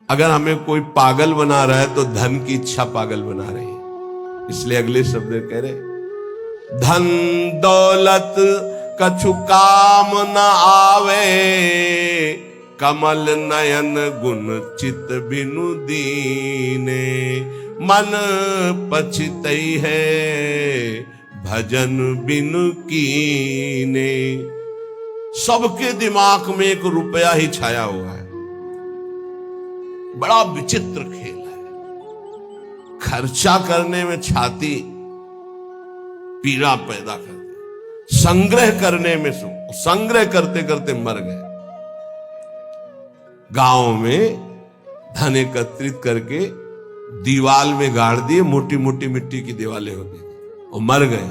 अगर हमें कोई पागल बना रहा है तो धन की इच्छा पागल बना रही है। इसलिए अगले शब्द कह रहे, धन दौलत कछु काम न आवे, कमल नयन गुण चित बिनु दीने, मन पछितई है भजन बिनु कीने। सबके दिमाग में एक रुपया ही छाया हुआ है। बड़ा विचित्र खेल है। खर्चा करने में छाती पीड़ा पैदा कर दे, संग्रह करने में संग्रह करते करते मर गए। गांव में धन एकत्रित करके दीवाल में गाड़ दिए, मोटी मोटी मिट्टी की दीवालें होती और मर गए।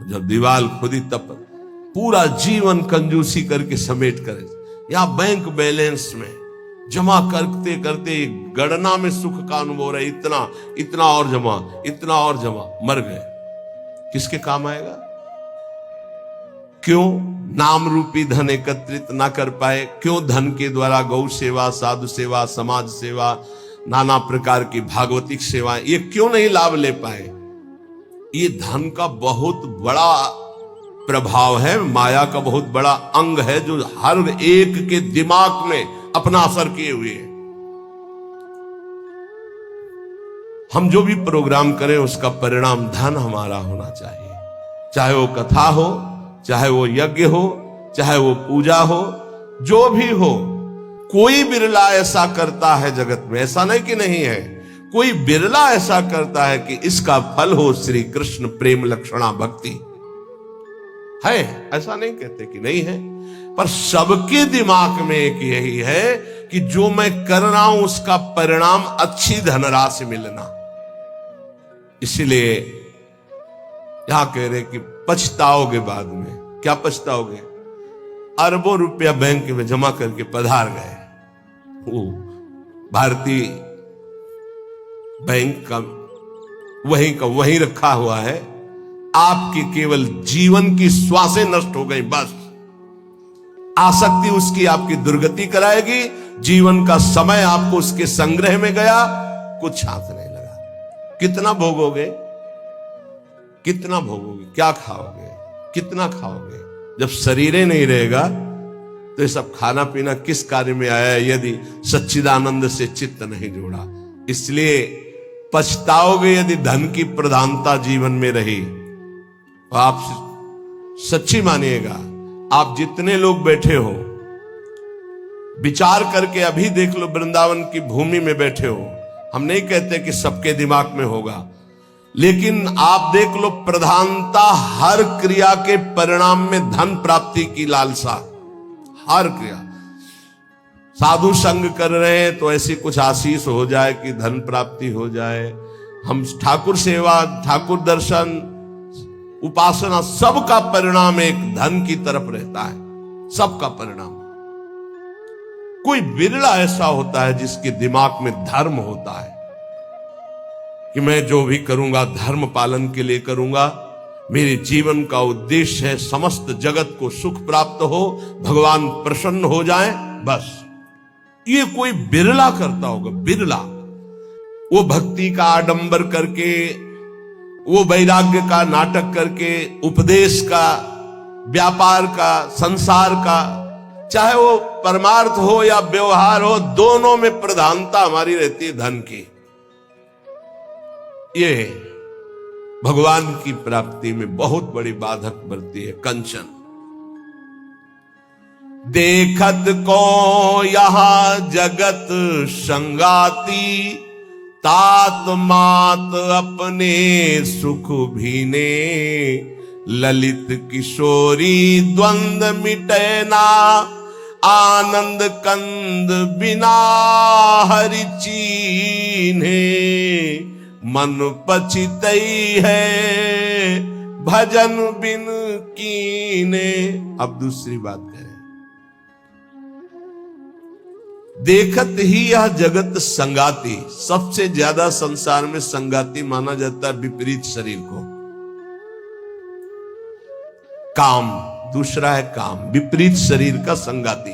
जब दीवाल खुदी तब पूरा जीवन कंजूसी करके समेट कर, या बैंक बैलेंस में जमा करते करते गणना में सुख का अनुभव है, इतना इतना और जमा, इतना और जमा, मर गए। किसके काम आएगा? क्यों नाम रूपी धन एकत्रित ना कर पाए? क्यों धन के द्वारा गौ सेवा, साधु सेवा, समाज सेवा, नाना प्रकार की भागवतिक सेवाएं, ये क्यों नहीं लाभ ले पाए? ये धन का बहुत बड़ा प्रभाव है, माया का बहुत बड़ा अंग है जो हर एक के दिमाग में अपना असर किए हुए है। हम जो भी प्रोग्राम करें उसका परिणाम धन हमारा होना चाहिए। चाहे वो कथा हो, चाहे वो यज्ञ हो, चाहे वो पूजा हो, जो भी हो। कोई बिरला ऐसा करता है जगत में, ऐसा नहीं कि नहीं है, कोई बिरला ऐसा करता है कि इसका फल हो श्री कृष्ण प्रेम लक्षणा भक्ति। है, ऐसा नहीं कहते कि नहीं है, पर सबके दिमाग में एक यही है कि जो मैं कर रहा हूं उसका परिणाम अच्छी धनराशि मिलना। इसलिए यहां कह रहे कि पछताओगे बाद में। क्या पछताओगे? अरबों रुपया बैंक में जमा करके पधार गए, वो भारतीय बैंक का वहीं रखा हुआ है, आपकी केवल जीवन की श्वासें नष्ट हो गई। बस आसक्ति उसकी आपकी दुर्गति कराएगी। जीवन का समय आपको उसके संग्रह में गया, कुछ हाथ नहीं लगा। कितना भोगोगे? कितना भोगोगे? क्या खाओगे? कितना खाओगे? जब शरीर ही नहीं रहेगा तो ये सब खाना पीना किस कार्य में आया है, यदि सच्चिदानंद से चित्त नहीं जोड़ा। इसलिए पछताओगे यदि धन की प्रधानता जीवन में रही। आप सच्ची मानिएगा, आप जितने लोग बैठे हो, विचार करके अभी देख लो, वृंदावन की भूमि में बैठे हो। हम नहीं कहते कि सबके दिमाग में होगा, लेकिन आप देख लो, प्रधानता हर क्रिया के परिणाम में धन प्राप्ति की लालसा। हर क्रिया, साधु संग कर रहे हैं तो ऐसी कुछ आशीष हो जाए कि धन प्राप्ति हो जाए। हम ठाकुर सेवा, ठाकुर दर्शन, उपासना, सबका परिणाम एक धन की तरफ रहता है। सबका परिणाम। कोई बिरला ऐसा होता है जिसके दिमाग में धर्म होता है कि मैं जो भी करूंगा धर्म पालन के लिए करूंगा, मेरे जीवन का उद्देश्य है समस्त जगत को सुख प्राप्त हो, भगवान प्रसन्न हो जाए, बस। ये कोई बिरला करता होगा, बिरला। वो भक्ति का आडंबर करके, वो वैराग्य का नाटक करके, उपदेश का, व्यापार का, संसार का, चाहे वो परमार्थ हो या व्यवहार हो, दोनों में प्रधानता हमारी रहती है धन की। ये भगवान की प्राप्ति में बहुत बड़ी बाधक बनती है। कंचन देखत को यहां जगत संगाती, तात मात अपने सुख भीने, ललित किशोरी द्वंद मिटे ना, आनंद कंद बिना हरि चीन्हे, मन पछितई है भजन बिन कीने। अब दूसरी बात करें, देखत ही यह जगत संगाती। सबसे ज्यादा संसार में संगाती माना जाता है विपरीत शरीर को। काम, दूसरा है काम, विपरीत शरीर का संगाती।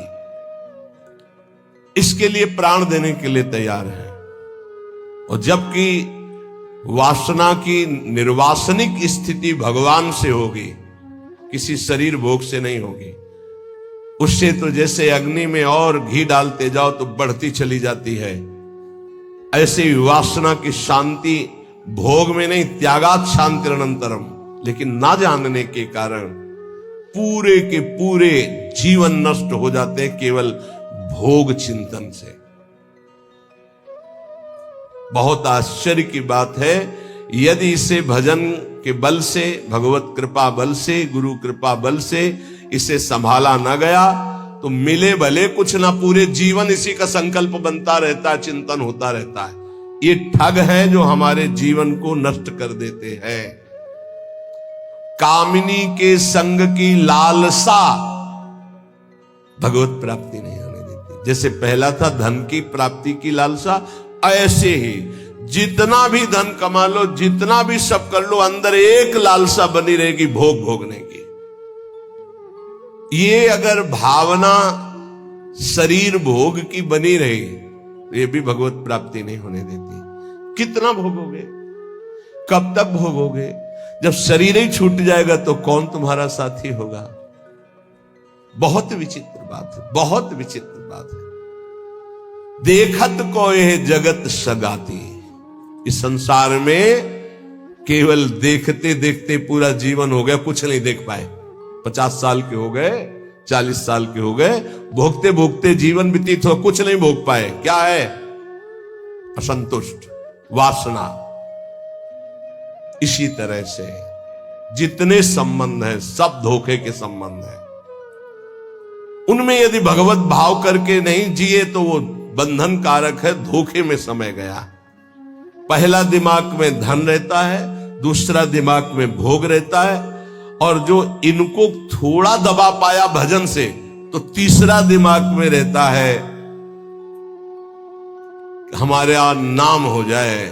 इसके लिए प्राण देने के लिए तैयार है। और जबकि वासना की निर्वासनिक स्थिति भगवान से होगी, किसी शरीर भोग से नहीं होगी। उससे तो जैसे अग्नि में और घी डालते जाओ तो बढ़ती चली जाती है, ऐसे ही वासना की शांति भोग में नहीं, त्यागात शांति अनंतरम। लेकिन ना जानने के कारण पूरे के पूरे जीवन नष्ट हो जाते हैं केवल भोग चिंतन से। बहुत आश्चर्य की बात है, यदि इसे भजन के बल से, भगवत कृपा बल से, गुरु कृपा बल से इसे संभाला न गया तो मिले भले कुछ ना, पूरे जीवन इसी का संकल्प बनता रहता है, चिंतन होता रहता है। ये ठग है जो हमारे जीवन को नष्ट कर देते हैं। कामिनी के संग की लालसा भगवत प्राप्ति नहीं होने देती। जैसे पहला था धन की प्राप्ति की लालसा, ऐसे ही जितना भी धन कमा लो, जितना भी सब कर लो, अंदर एक लालसा बनी रहेगी भोग भोगने की। ये अगर भावना शरीर भोग की बनी रही तो ये भी भगवत प्राप्ति नहीं होने देती। कितना भोगोगे, कब तक भोगोगे? जब शरीर ही छूट जाएगा तो कौन तुम्हारा साथी होगा? बहुत विचित्र बात है, बहुत विचित्र बात है। देखत को यह जगत सगाती। इस संसार में केवल देखते देखते पूरा जीवन हो गया, कुछ नहीं देख पाए। 50 साल के हो गए, 40 साल के हो गए, भोगते भोगते जीवन व्यतीत हो, कुछ नहीं भोग पाए। क्या है? असंतुष्ट, वासना। इसी तरह से जितने संबंध हैं सब धोखे के संबंध हैं। उनमें यदि भगवत भाव करके नहीं जिए तो वो बंधन कारक है, धोखे में समय गया। पहला दिमाग में धन रहता है, दूसरा दिमाग में भोग रहता है, और जो इनको थोड़ा दबा पाया भजन से तो तीसरा दिमाग में रहता है हमारे यहां नाम हो जाए,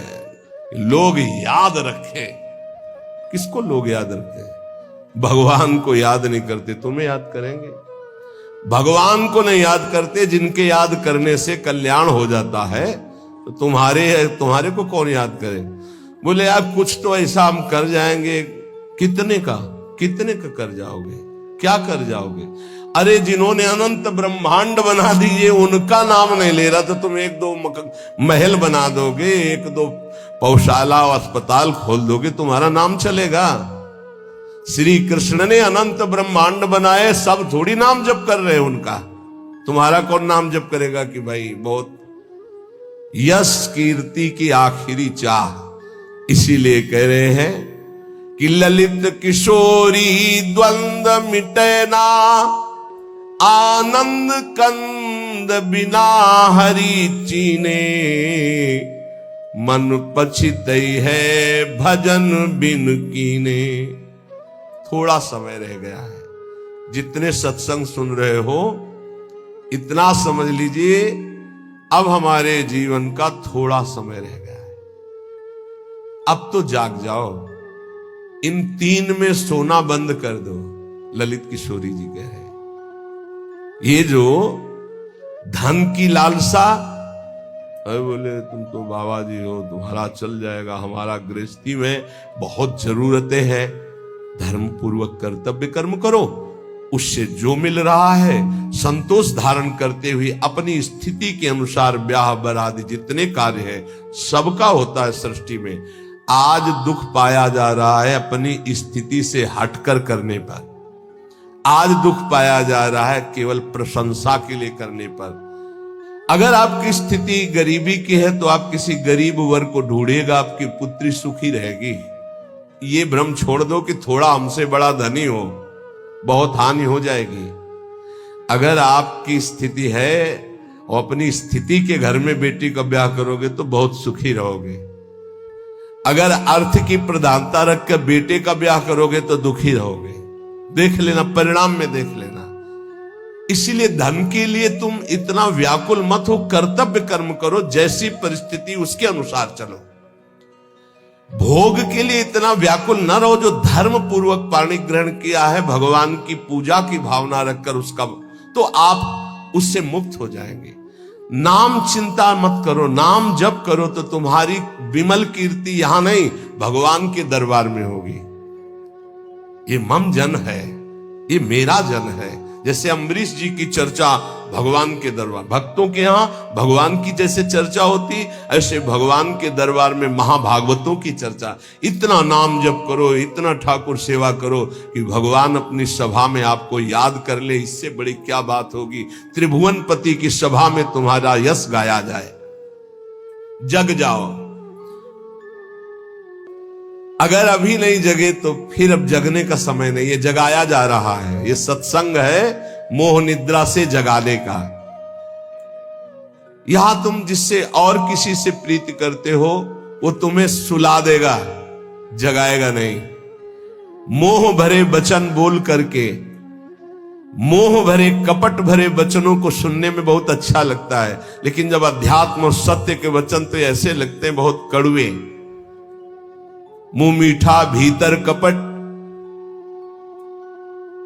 लोग याद रखें। किसको लोग याद रखें? भगवान को याद नहीं करते, तुम्हें याद करेंगे। भगवान को नहीं याद करते, जिनके याद करने से कल्याण हो जाता है, तो तुम्हारे को कौन याद करे? बोले यार कुछ तो ऐसा हम कर जाएंगे। कितने का कर जाओगे? क्या कर जाओगे? अरे जिन्होंने अनंत ब्रह्मांड बना दिए उनका नाम नहीं ले रहा तो तुम 1-2 महल बना दोगे, 1-2 पौशाला और अस्पताल खोल दोगे, तुम्हारा नाम चलेगा? श्री कृष्ण ने अनंत ब्रह्मांड बनाए, सब थोड़ी नाम जप कर रहे हैं उनका। तुम्हारा कौन नाम जप करेगा कि भाई बहुत यश कीर्ति की आखिरी चाह। इसीलिए कह रहे हैं कि ललित किशोरी द्वंद्व मिटे ना, आनंद कंद बिना हरि चीने, मन पछितई है भजन बिन कीने। थोड़ा समय रह गया है। जितने सत्संग सुन रहे हो इतना समझ लीजिए, अब हमारे जीवन का थोड़ा समय रह गया है। अब तो जाग जाओ, इन 3 में सोना बंद कर दो। ललित किशोरी जी कह रहे हैं ये जो धन की लालसा, अरे बोले तुम तो बाबा जी हो, तुम्हारा चल जाएगा, हमारा गृहस्थी में बहुत जरूरतें हैं, धर्म पूर्वक कर्तव्य कर्म करो, उससे जो मिल रहा है संतोष धारण करते हुए अपनी स्थिति के अनुसार ब्याह बरादी जितने कार्य है सबका होता है सृष्टि में। आज दुख पाया जा रहा है अपनी स्थिति से हटकर करने पर। आज दुख पाया जा रहा है केवल प्रशंसा के लिए करने पर। अगर आपकी स्थिति गरीबी की है तो आप किसी गरीब वर्ग को ढूंढिएगा, आपकी पुत्री सुखी रहेगी। ये भ्रम छोड़ दो कि थोड़ा हमसे बड़ा धनी हो, बहुत हानि हो जाएगी। अगर आपकी स्थिति है और अपनी स्थिति के घर में बेटी का ब्याह करोगे तो बहुत सुखी रहोगे। अगर अर्थ की प्रधानता रखकर बेटे का ब्याह करोगे तो दुखी रहोगे। देख लेना, परिणाम में देख लेना। इसीलिए धन के लिए तुम इतना व्याकुल मत हो, कर्तव्य कर्म करो, जैसी परिस्थिति उसके अनुसार चलो। भोग के लिए इतना व्याकुल न रहो। जो धर्म पूर्वक पाणी ग्रहण किया है, भगवान की पूजा की भावना रखकर उसका, तो आप उससे मुक्त हो जाएंगे। नाम चिंता मत करो, नाम जप करो तो तुम्हारी विमल कीर्ति यहां नहीं भगवान के दरबार में होगी। ये मम जन है, ये मेरा जन है। जैसे अम्बरीश जी की चर्चा भगवान के दरबार, भक्तों के यहां भगवान की जैसे चर्चा होती, ऐसे भगवान के दरबार में महाभागवतों की चर्चा। इतना नाम जप करो, इतना ठाकुर सेवा करो कि भगवान अपनी सभा में आपको याद कर ले। इससे बड़ी क्या बात होगी। त्रिभुवनपति की सभा में तुम्हारा यश गाया जाए। जग जाओ, अगर अभी नहीं जगे तो फिर अब जगने का समय नहीं है, जगाया जा रहा है। ये सत्संग है मोह निद्रा से जगाने का। यहां तुम जिससे और किसी से प्रीति करते हो वो तुम्हें सुला देगा, जगाएगा नहीं। मोह भरे वचन बोल करके, मोह भरे कपट भरे वचनों को सुनने में बहुत अच्छा लगता है, लेकिन जब अध्यात्म और सत्य के वचन तो ऐसे लगते हैं बहुत कड़वे। मुंह मीठा भीतर कपट,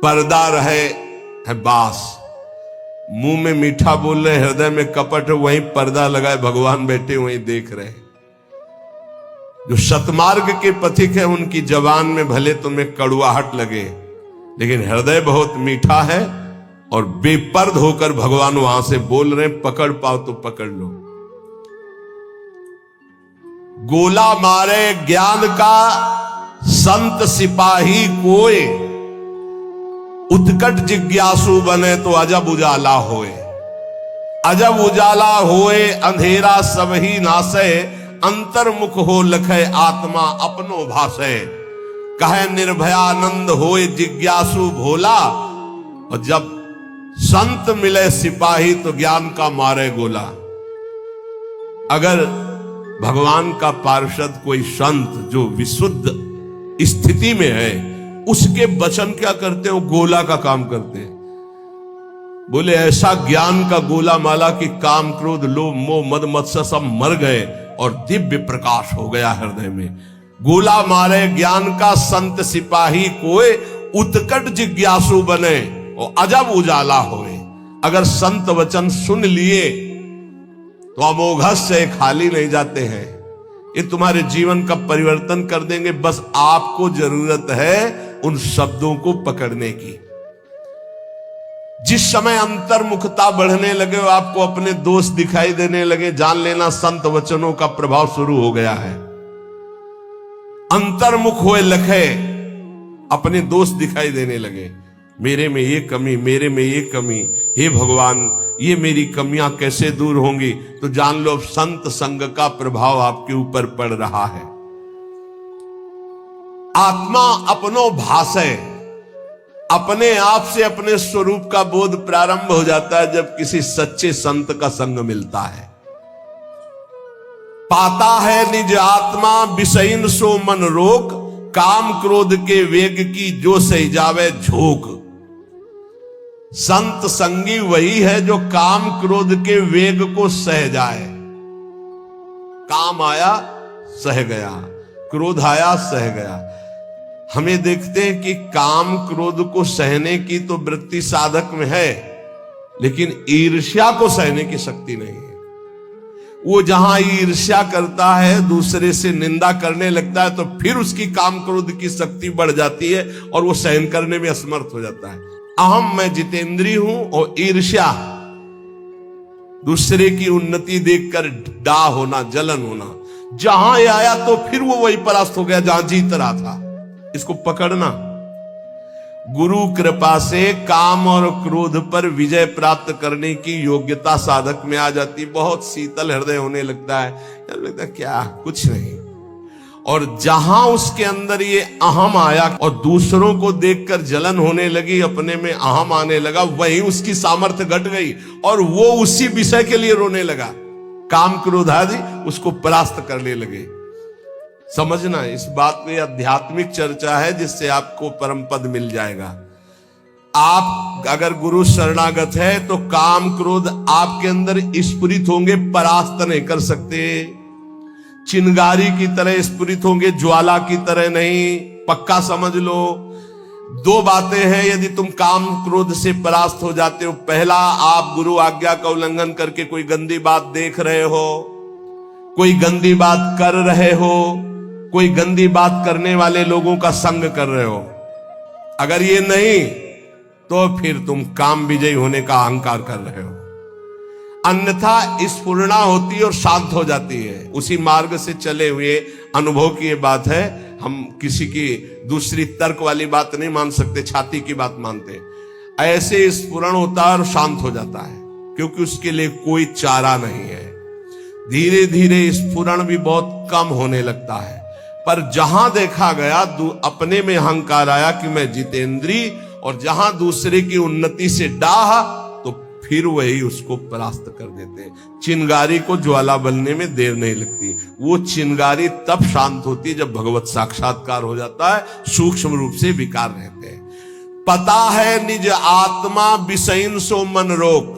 पर्दा रहे है बास। मुंह में मीठा बोल रहे, हृदय में कपट है, वहीं पर्दा लगाए भगवान बैठे वहीं देख रहे। जो सतमार्ग के पथिक है उनकी जबान में भले तुम्हें कड़वाहट लगे, लेकिन हृदय बहुत मीठा है और बेपर्द होकर भगवान वहां से बोल रहे। पकड़ पाओ तो पकड़ लो। गोला मारे ज्ञान का संत सिपाही कोय, उत्कट जिज्ञासु बने तो अजब उजाला होए। अजब उजाला होए अंधेरा सब ही नासे, अंतर्मुख हो लखे आत्मा अपनो भासे। कहे निर्भयानंद होए जिज्ञासु भोला, और जब संत मिले सिपाही तो ज्ञान का मारे गोला। अगर भगवान का पार्षद कोई संत जो विशुद्ध स्थिति में है, उसके वचन क्या करते हो? गोला का काम करते हैं। बोले ऐसा ज्ञान का गोला माला कि काम क्रोध लोभ मोह मद मत्सर सब मर गए और दिव्य प्रकाश हो गया हृदय में। गोला मारे ज्ञान का संत सिपाही कोई, उत्कट जिज्ञासु बने और अजब उजाला होए। अगर संत वचन सुन लिए तो अमोघस से खाली नहीं जाते हैं, ये तुम्हारे जीवन का परिवर्तन कर देंगे। बस आपको जरूरत है उन शब्दों को पकड़ने की। जिस समय अंतर्मुखता बढ़ने लगे, आपको अपने दोष दिखाई देने लगे, जान लेना संत वचनों का प्रभाव शुरू हो गया है। अंतर्मुख हुए लखे, अपने दोष दिखाई देने लगे। मेरे में ये कमी, मेरे में ये कमी, हे भगवान ये मेरी कमियां कैसे दूर होंगी? तो जान लो संत संग का प्रभाव आपके ऊपर पड़ रहा है। आत्मा अपनो भाषे, अपने आप से अपने स्वरूप का बोध प्रारंभ हो जाता है जब किसी सच्चे संत का संग मिलता है। पाता है निज आत्मा विषयीन सो मन रोक, काम क्रोध के वेग की जो सही जावे झोंक। संत संगी वही है जो काम क्रोध के वेग को सह जाए। काम आया सह गया, क्रोध आया सह गया। हमें देखते हैं कि काम क्रोध को सहने की तो वृत्ति साधक में है, लेकिन ईर्ष्या को सहने की शक्ति नहीं है। वो जहां ईर्ष्या करता है, दूसरे से निंदा करने लगता है, तो फिर उसकी काम क्रोध की शक्ति बढ़ जाती है और वो सहन करने में असमर्थ हो जाता है। अहम मैं जितेंद्रिय हूं और ईर्ष्या दूसरे की उन्नति देखकर डा होना, जलन होना, जहां आया तो फिर वो वही परास्त हो गया जहां जीत रहा था। इसको पकड़ना। गुरु कृपा से काम और क्रोध पर विजय प्राप्त करने की योग्यता साधक में आ जाती। बहुत शीतल हृदय होने लगता है, लगता है क्या कुछ नहीं। और जहां उसके अंदर ये अहम आया और दूसरों को देखकर जलन होने लगी, अपने में अहम आने लगा, वहीं उसकी सामर्थ्य घट गई और वो उसी विषय के लिए रोने लगा। काम क्रोध आदि उसको परास्त करने लगे। समझना, इस बात में आध्यात्मिक चर्चा है जिससे आपको परम पद मिल जाएगा। आप अगर गुरु शरणागत है तो काम क्रोध आपके अंदर स्फुरित होंगे, परास्त नहीं कर सकते। चिंगारी की तरह स्फुरित होंगे, ज्वाला की तरह नहीं, पक्का समझ लो। दो बातें हैं यदि तुम काम क्रोध से परास्त हो जाते हो। पहला, आप गुरु आज्ञा का उल्लंघन करके कोई गंदी बात देख रहे हो, कोई गंदी बात कर रहे हो, कोई गंदी बात करने वाले लोगों का संग कर रहे हो। अगर ये नहीं तो फिर तुम काम विजयी होने का अहंकार कर रहे हो। अन्यथा स्फुरणा होती है और शांत हो जाती है। उसी मार्ग से चले हुए अनुभव की ये बात है। हम किसी की दूसरी तर्क वाली बात नहीं मान सकते, छाती की बात मानते। ऐसे स्फुरण होता है और शांत हो जाता है, क्योंकि उसके लिए कोई चारा नहीं है। धीरे धीरे स्फुरण भी बहुत कम होने लगता है। पर जहां देखा गया अपने में अहंकार आया कि मैं जितेंद्री, और जहां दूसरे की उन्नति से डाह, तो फिर वही उसको परास्त कर देते हैं। चिंगारी को ज्वाला बनने में देर नहीं लगती। वो चिंगारी तब शांत होती है जब भगवत साक्षात्कार हो जाता है, सूक्ष्म रूप से विकार रहते हैं। पता है निज आत्मा विषयन सो मन रोक।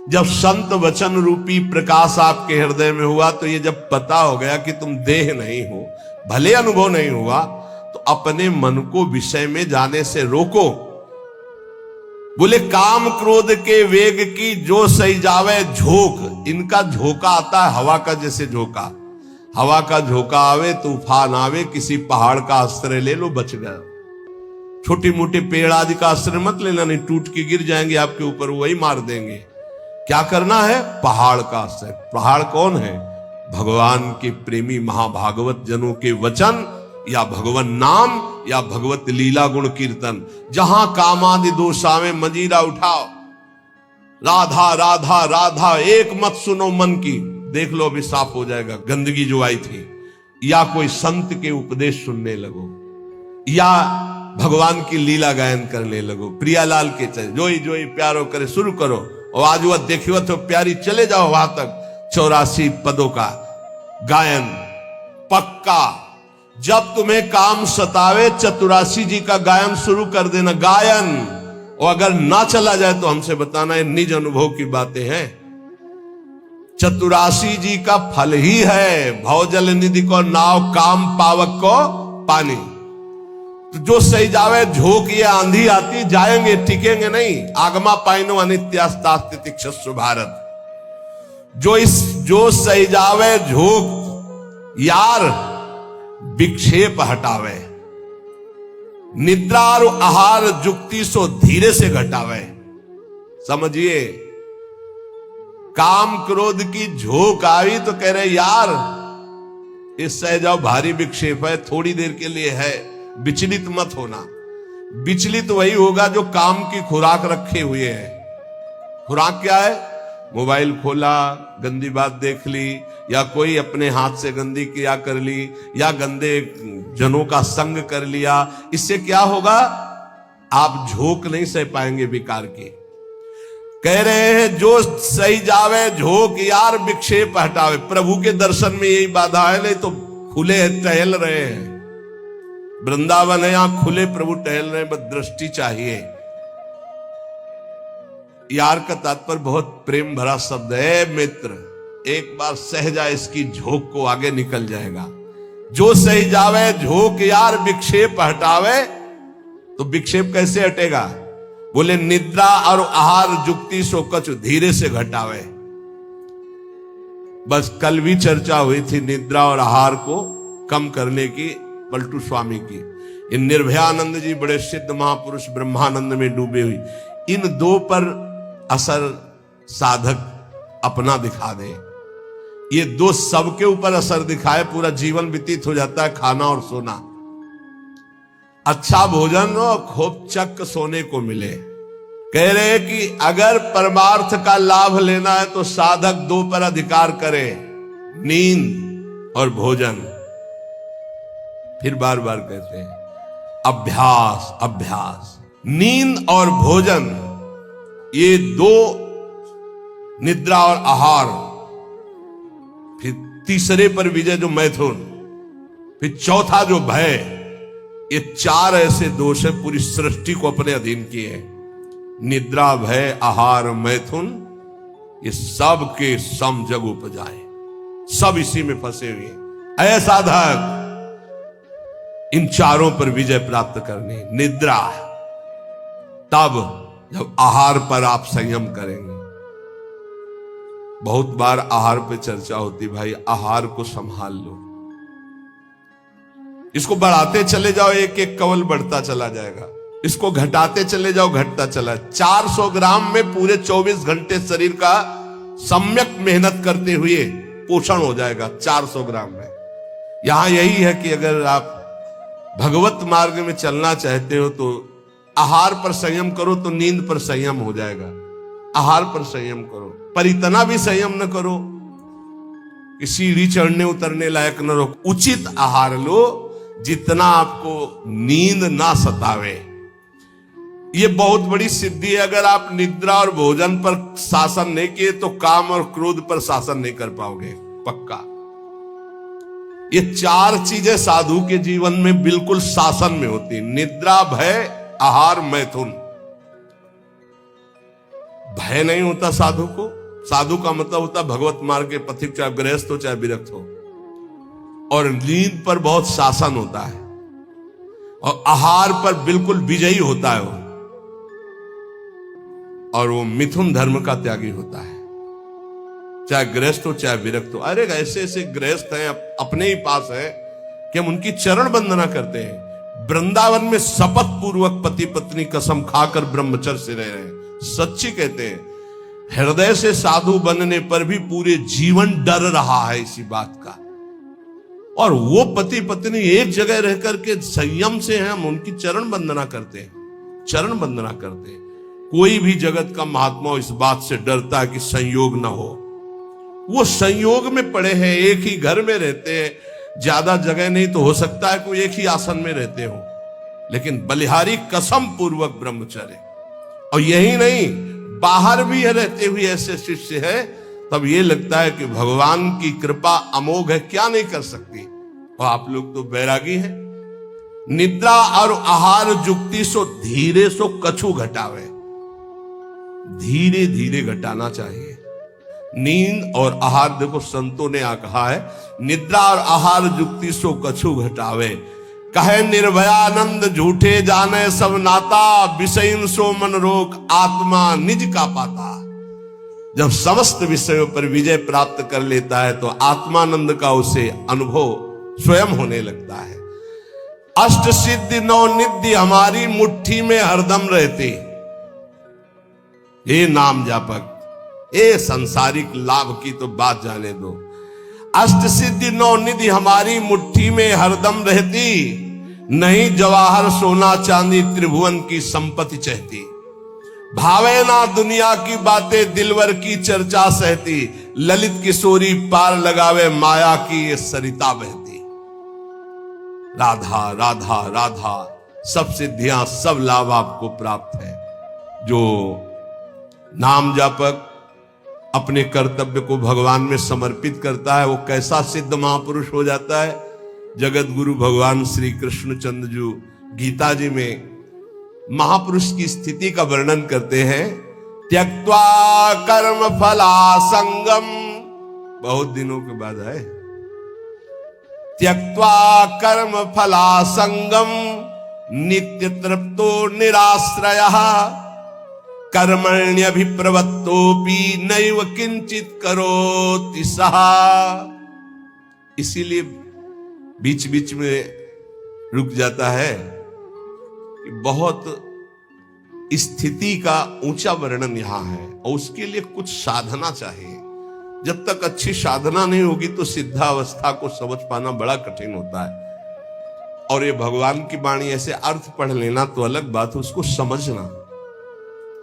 जब संत वचन रूपी प्रकाश आपके हृदय में हुआ, तो ये जब पता हो गया कि तुम देह नहीं हो, भले अनुभव नहीं हुआ, तो अपने मन को विषय में जाने से रोको। बोले काम क्रोध के वेग की जो सही जावे झोंक। इनका झोंका आता है हवा का, जैसे झोंका, हवा का झोंका आवे, तूफान आवे, किसी पहाड़ का आश्रय ले लो, बच गया। छोटी मोटे पेड़ आदि का आश्रय मत लेना, नहीं टूट के गिर जाएंगे आपके ऊपर, वही मार देंगे। क्या करना है? पहाड़ का आश्रय। पहाड़ कौन है? भगवान के प्रेमी महाभागवत जनों के वचन, या भगवान नाम, या भगवत लीला गुण कीर्तन। जहां कामादि दोषावे मजीरा उठाओ, राधा राधा राधा एक मत सुनो मन की, देख लो अभी साफ हो जाएगा गंदगी जो आई थी। या कोई संत के उपदेश सुनने लगो, या भगवान की लीला गायन करने लगो। प्रियालाल के चले जोई जोई प्यारो करे शुरू करो, और आज वह देखियो तो प्यारी, चले जाओ वहां तक 84 पदों का गायन पक्का। जब तुम्हें काम सतावे, चतुरासी जी का गायन शुरू कर देना, गायन। और अगर ना चला जाए तो हमसे बताना, ये निज अनुभव की बातें हैं। चतुरासी जी का फल ही है भवजल निधि को नाव, काम पावक को पानी। तो जो सही जावे झोंक, ये आंधी आती, जाएंगे टिकेंगे नहीं। आगमा पाइनो अनित्यास्तास्तितिक्षस्व भारत। जो सही जावे झोंक यार विक्षेप हटावे। निद्रा और आहार जुक्ति सो धीरे से घटावे। समझिए, काम क्रोध की झोंक आई तो कह रहे यार इस सह जाओ, भारी विक्षेप है, थोड़ी देर के लिए है, विचलित मत होना। विचलित वही होगा जो काम की खुराक रखे हुए है। खुराक क्या है? मोबाइल खोला, गंदी बात देख ली, या कोई अपने हाथ से गंदी क्रिया कर ली, या गंदे जनों का संग कर लिया। इससे क्या होगा? आप झोंक नहीं सह पाएंगे विकार की। कह रहे हैं जो सही जावे झोंक यार विक्षेप हटावे। प्रभु के दर्शन में यही बाधा है, नहीं तो खुले टहल रहे हैं। वृंदावन है, यहां खुले प्रभु टहल रहे हैं, बस दृष्टि चाहिए। यार का तात्पर्य बहुत प्रेम भरा शब्द है। मित्र, एक बार सह जाए इसकी झोंक को, आगे निकल जाएगा। जो सही जावे झोंक यार विक्षेप हटावे। तो विक्षेप कैसे हटेगा? बोले निद्रा और आहार जुक्ति सो कछु धीरे से घटावे। बस कल भी चर्चा हुई थी निद्रा और आहार को कम करने की, पलटू स्वामी की। इन निर्भयानंद जी बड़े सिद्ध महापुरुष ब्रह्मानंद में डूबे हुई। इन दो पर असर साधक अपना दिखा दे। ये दो सबके ऊपर असर दिखाए, पूरा जीवन व्यतीत हो जाता है खाना और सोना। अच्छा भोजन और खूब चक सोने को मिले। कह रहे कि अगर परमार्थ का लाभ लेना है तो साधक दो पर अधिकार करे, नींद और भोजन। फिर बार बार कहते हैं अभ्यास अभ्यास। नींद और भोजन, ये दो, निद्रा और आहार। फिर तीसरे पर विजय जो मैथुन, फिर चौथा जो भय। ये चार ऐसे दोष है पूरी सृष्टि को अपने अधीन किए। निद्रा, भय, आहार, मैथुन, ये सब के सम जग उपजाए, सब इसी में फंसे हुए। ऐसा साधक इन चारों पर विजय प्राप्त करनी। निद्रा, तब जब आहार पर आप संयम करेंगे। बहुत बार आहार पे चर्चा होती, भाई आहार को संभाल लो, इसको बढ़ाते चले जाओ, एक एक कवल बढ़ता चला जाएगा, इसको घटाते चले जाओ, घटता चला। 400 ग्राम में पूरे 24 घंटे शरीर का सम्यक मेहनत करते हुए पोषण हो जाएगा 400 ग्राम में। यहां यही है कि अगर आप भगवत मार्ग में चलना चाहते हो तो आहार पर संयम करो, तो नींद पर संयम हो जाएगा। आहार पर संयम करो, पर इतना भी संयम न करो कि सीढ़ी चढ़ने उतरने लायक न रहो। उचित आहार लो जितना आपको नींद ना सतावे। ये बहुत बड़ी सिद्धि है। अगर आप निद्रा और भोजन पर शासन नहीं किए तो काम और क्रोध पर शासन नहीं कर पाओगे, पक्का। ये 4 चीजें साधु के जीवन में बिल्कुल शासन में होती। निद्रा, भय, आहार, मैथुन। भय नहीं होता साधु को। साधु का मतलब होता भगवत मार्ग के पथिक, चाहे गृहस्थ हो चाहे विरक्त हो। और नींद पर बहुत शासन होता है, और आहार पर बिल्कुल विजयी होता है वो। और वो मिथुन धर्म का त्यागी होता है, चाहे गृहस्थ हो चाहे विरक्त हो। अरे ऐसे ऐसे गृहस्थ हैं अपने ही पास है कि हम उनकी चरण वंदना करते हैं। वृंदावन में शपथ पूर्वक पति पत्नी कसम खाकर ब्रह्मचर्य से रह रहे हैं। सच्ची कहते हैं, हृदय से साधु बनने पर भी पूरे जीवन डर रहा है इसी बात का। और वो पति पत्नी एक जगह रह करके संयम से हैं, हम उनकी चरण वंदना करते हैं, चरण वंदना करते हैं। कोई भी जगत का महात्मा इस बात से डरता है कि संयोग ना हो। वो संयोग में पड़े हैं, एक ही घर में रहते हैं, ज्यादा जगह नहीं तो हो सकता है कोई एक ही आसन में रहते हो, लेकिन बलिहारी कसम पूर्वक ब्रह्मचर्य। और यही नहीं, बाहर भी रहते हुए ऐसे शिष्य है, तब ये लगता है कि भगवान की कृपा अमोघ है, क्या नहीं कर सकती। और आप लोग तो बैरागी हैं। निद्रा और आहार जुक्ति सो धीरे सो कछु घटावे। धीरे धीरे घटाना चाहिए। नींद और आहार, देखो संतों ने कहा है, निद्रा और आहार जुक्ति सो कछु घटावे। कहे निर्भयानंद झूठे जाने सब नाता, विषयन सो मन रोक आत्मा निज का पाता। जब समस्त विषयों पर विजय प्राप्त कर लेता है तो आत्मानंद का उसे अनुभव स्वयं होने लगता है। अष्ट सिद्धि 9 निधि हमारी मुट्ठी में हरदम रहती। ये नाम जापक, ये सांसारिक लाभ की तो बात जाने दो। अष्ट सिद्धि 9 निधि हमारी मुट्ठी में हरदम रहती, नहीं जवाहर सोना चांदी त्रिभुवन की संपत्ति चाहती। भावे ना दुनिया की बातें दिलवर की चर्चा सहती, ललित किशोरी पार लगावे माया की ये सरिता बहती। राधा राधा राधा, सब सिद्धियां सब लाभ आपको प्राप्त है। जो नाम जापक अपने कर्तव्य को भगवान में समर्पित करता है, वो कैसा सिद्ध महापुरुष हो जाता है। जगत गुरु भगवान श्री कृष्णचंद्र जी गीता जी में महापुरुष की स्थिति का वर्णन करते हैं। त्यक्त्वा कर्म फला संगम, बहुत दिनों के बाद है। त्यक्त्वा कर्म फला संगम, नित्य तृप्तो निराश्रयः, कर्मण्यभिप्रवृत्तोपि नैव किंचित करोति सः। इसीलिए बीच बीच में रुक जाता है कि बहुत स्थिति का ऊंचा वर्णन यहां है, और उसके लिए कुछ साधना चाहिए। जब तक अच्छी साधना नहीं होगी तो सिद्धावस्था को समझ पाना बड़ा कठिन होता है। और ये भगवान की वाणी ऐसे अर्थ पढ़ लेना तो अलग बात है, उसको समझना।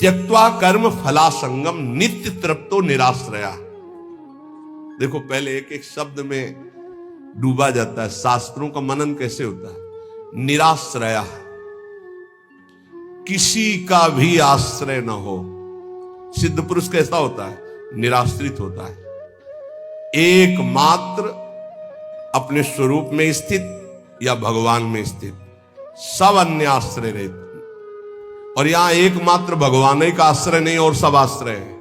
त्यक्त्वा कर्म फला संगम, नित्य तृप्तो निराश्रया। देखो पहले एक एक शब्द में डूबा जाता है। शास्त्रों का मनन कैसे होता है? निराश्रया, किसी का भी आश्रय न हो। सिद्ध पुरुष कैसा होता है? निराश्रित होता है, एकमात्र अपने स्वरूप में स्थित या भगवान में स्थित, सब अन्य आश्रय रहते। और यहां एकमात्र भगवान ही का आश्रय नहीं और सब आश्रय है।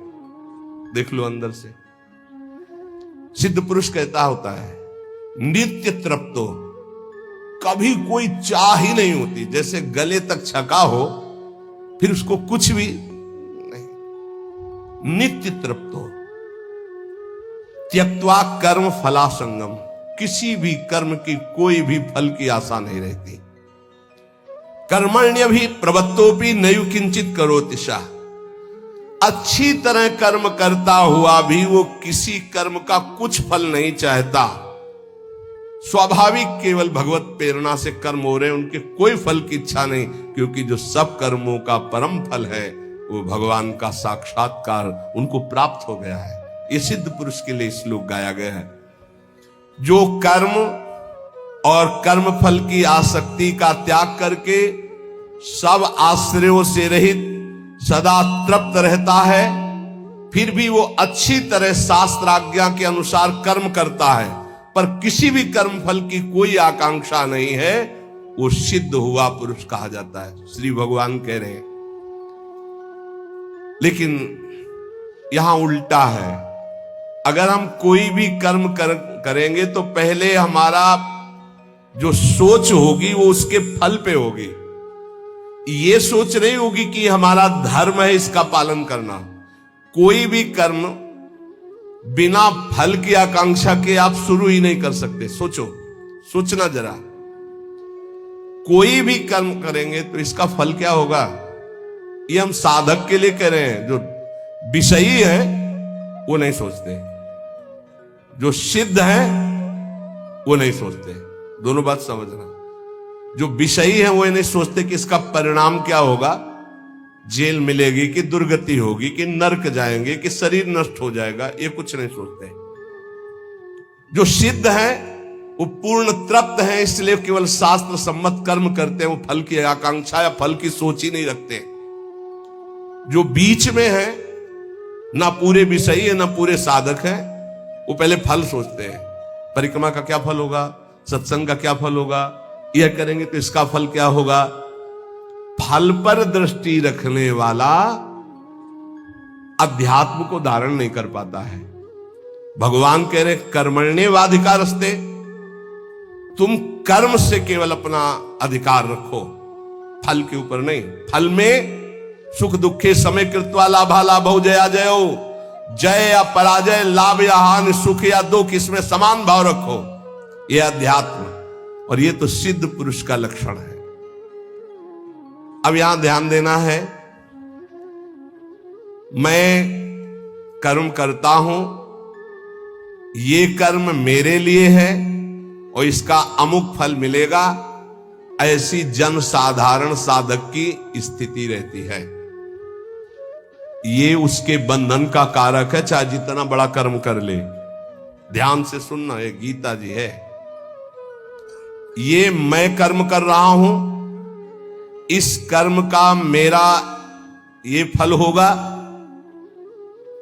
देख लो अंदर से। सिद्ध पुरुष कहता होता है नित्य तृप्तो, कभी कोई चाह ही नहीं होती, जैसे गले तक छका हो फिर उसको कुछ भी नहीं, नित्य तृप्त हो। त्यक्त्वा कर्म फलासंगम, किसी भी कर्म की कोई भी फल की आशा नहीं रहती। कर्मण्य भी प्रवत्तोपि नयु किंचित करोति शाह, अच्छी तरह कर्म करता हुआ भी वो किसी कर्म का कुछ फल नहीं चाहता। स्वाभाविक केवल भगवत प्रेरणा से कर्म हो रहे हैं, उनके कोई फल की इच्छा नहीं, क्योंकि जो सब कर्मों का परम फल है वो भगवान का साक्षात्कार उनको प्राप्त हो गया है। ये सिद्ध पुरुष के लिए श्लोक गाया गया है। जो कर्म और कर्म फल की आसक्ति का त्याग करके सब आश्रयों से रहित सदा तृप्त रहता है, फिर भी वो अच्छी तरह शास्त्राज्ञा के अनुसार कर्म करता है, पर किसी भी कर्म फल की कोई आकांक्षा नहीं है, वो सिद्ध हुआ पुरुष कहा जाता है, श्री भगवान कह रहे हैं। लेकिन यहां उल्टा है। अगर हम कोई भी कर्म करेंगे तो पहले हमारा जो सोच होगी वो उसके फल पे होगी। ये सोच नहीं होगी कि हमारा धर्म है इसका पालन करना। कोई भी कर्म बिना फल की आकांक्षा के आप शुरू ही नहीं कर सकते। सोचना जरा, कोई भी कर्म करेंगे तो इसका फल क्या होगा, ये हम साधक के लिए कह रहे हैं। जो विषयी है वो नहीं सोचते, जो सिद्ध है वो नहीं सोचते। दोनों बात समझना। जो विषयी है वो नहीं सोचते कि इसका परिणाम क्या होगा, जेल मिलेगी कि दुर्गति होगी कि नरक जाएंगे कि शरीर नष्ट हो जाएगा, ये कुछ नहीं सोचते। जो सिद्ध है वो पूर्ण तृप्त है, इसलिए केवल शास्त्र सम्मत कर्म करते हैं, वो फल की आकांक्षा या फल की सोच ही नहीं रखते। जो बीच में है, ना पूरे विषयी है ना पूरे साधक है, वो पहले फल सोचते हैं। परिक्रमा का क्या फल होगा, सत्संग का क्या फल होगा, यह करेंगे तो इसका फल क्या होगा। फल पर दृष्टि रखने वाला अध्यात्म को धारण नहीं कर पाता है। भगवान कह रहे कर्मण्येवाधिकारस्ते, तुम कर्म से केवल अपना अधिकार रखो, फल के ऊपर नहीं। फल में सुख दुखे समय कृत्वा लाभा लाभो जया जयो, जय या पराजय, लाभ या हानि, सुख या दुख, इसमें समान भाव रखो। यह अध्यात्म, और यह तो सिद्ध पुरुष का लक्षण है। अब यहां ध्यान देना है, मैं कर्म करता हूं, ये कर्म मेरे लिए है और इसका अमुक फल मिलेगा, ऐसी जन साधारण साधक की स्थिति रहती है। ये उसके बंधन का कारक है, चाहे जितना बड़ा कर्म कर ले। ध्यान से सुनना, ये गीता जी है। ये मैं कर्म कर रहा हूं, इस कर्म का मेरा ये फल होगा,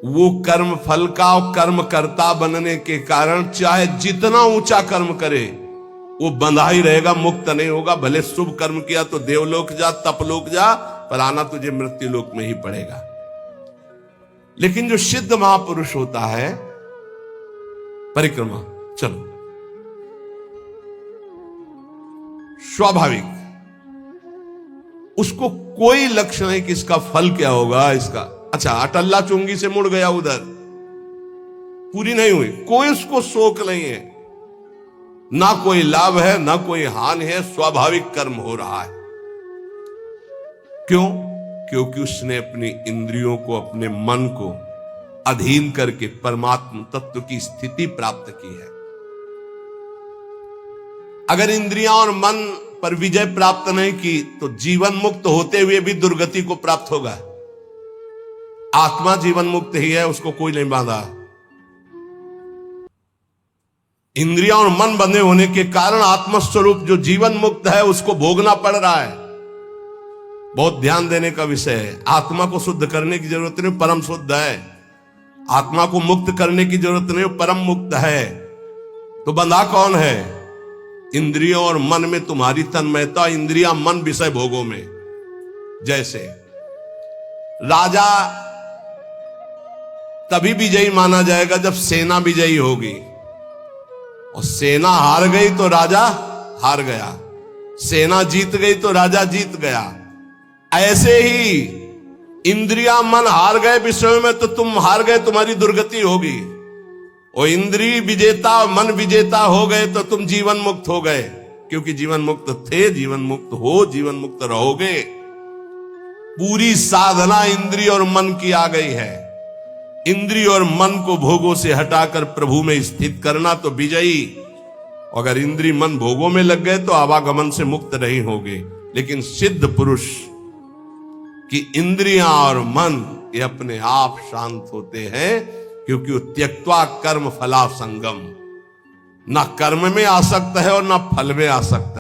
वो कर्म फल का और कर्म कर्ता बनने के कारण चाहे जितना ऊंचा कर्म करे वो बंधा ही रहेगा, मुक्त नहीं होगा। भले शुभ कर्म किया तो देवलोक जा, तपलोक जा, पर आना तुझे मृत्यु लोक में ही पड़ेगा। लेकिन जो सिद्ध महापुरुष होता है, परिक्रमा चलो स्वाभाविक, उसको कोई लक्ष्य नहीं कि इसका फल क्या होगा। इसका अच्छा अटल्ला चुंगी से मुड़ गया, उधर पूरी नहीं हुई, कोई उसको शोक नहीं है, ना कोई लाभ है ना कोई हानि है, स्वाभाविक कर्म हो रहा है। क्यों? क्योंकि उसने अपनी इंद्रियों को, अपने मन को अधीन करके परमात्म तत्व की स्थिति प्राप्त की है। अगर इंद्रियां और मन पर विजय प्राप्त नहीं की तो जीवन मुक्त होते हुए भी दुर्गति को प्राप्त होगा। आत्मा जीवन मुक्त ही है, उसको कोई नहीं बांधा। इंद्रियां और मन बंधे होने के कारण आत्मस्वरूप जो जीवन मुक्त है उसको भोगना पड़ रहा है। बहुत ध्यान देने का विषय है। आत्मा को शुद्ध करने की जरूरत नहीं, परम शुद्ध है। आत्मा को मुक्त करने की जरूरत नहीं, परम मुक्त है। तो बंधा कौन है? इंद्रियों और मन में तुम्हारी तन्मयता, इंद्रियां मन विषय भोगों में। जैसे राजा तभी विजयी माना जाएगा जब सेना विजयी होगी, और सेना हार गई तो राजा हार गया। सेना जीत गई तो राजा जीत गया। ऐसे ही इंद्रियां मन हार गए विषयों में तो तुम हार गए, तुम्हारी दुर्गति होगी। और इंद्रिय विजेता मन विजेता हो गए तो तुम जीवन मुक्त हो गए, क्योंकि जीवन मुक्त थे, जीवन मुक्त हो, जीवन मुक्त रहोगे। पूरी साधना इंद्रिय और मन की आ गई है। इंद्रिय और मन को भोगों से हटाकर प्रभु में स्थित करना तो विजयी। अगर इंद्रिय मन भोगों में लग गए तो आवागमन से मुक्त नहीं होगे। लेकिन सिद्ध पुरुष की इंद्रियां और मन ये अपने आप शांत होते हैं, क्योंकि वो त्यक्त्वा कर्म फला संगम, ना कर्म में आसक्त है और ना फल में आसक्त है।